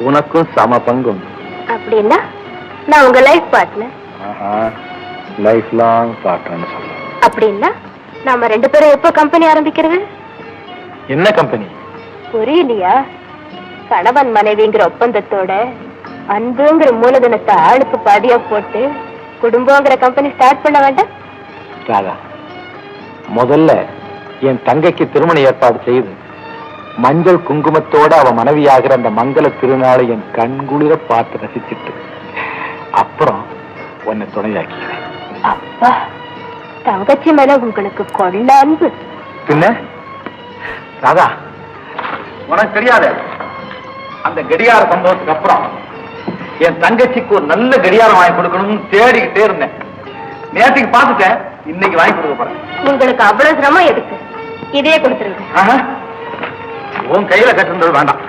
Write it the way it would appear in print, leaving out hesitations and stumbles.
உனக்கும் சம பங்கும். அப்படின்னா நான் உங்க லைஃப் பார்ட்னர். லைஃப் லாங் பார்ட்னர்னு சொல்லுவேன். அப்படின்னா நாம 2 பேரும் எப்போ கம்பெனி ஆரம்பிக்கிறது? என்ன கம்பெனி? புரியலையா? கணவன் மனைவிங்கிற ஒப்பந்தத்தோட அன்புங்கிற மூலதனத்தை ஆளுக்கு பாதியா போட்டு குடும்பங்கிற கம்பெனி ஸ்டார்ட் பண்ண வேண்டாம்? ராதா, முதல்ல என் தங்கைக்கு திருமண ஏற்பாடு செய்து மஞ்சள் குங்குமத்தோட அவ மனைவியாகிற அந்த மங்கள திருநாளை என் கண்குளிர பார்த்து ரசிச்சுட்டு அப்புறம் உன்னை துணையாக்கிறேன். அப்பா, தங்கச்சி மேல உங்களுக்கு கொள்ள அன்பு. பின்ன ராதா, உனக்கு தெரியாது, அந்த கடியார சம்பவத்துக்கு அப்புறம் என் தங்கச்சிக்கு ஒரு நல்ல கடியாரம் வாங்கி கொடுக்கணும்னு தேடிக்கிட்டே இருந்தேன். நேற்றுக்கு பார்த்துட்டேன், இன்னைக்கு வாங்கி கொடுக்க போறேன். உங்களுக்கு அவ்வளவு சிரமம் எதுக்கு? இதே கொடுத்துருங்க. உன் கையில கட்டுறது வேண்டாம்.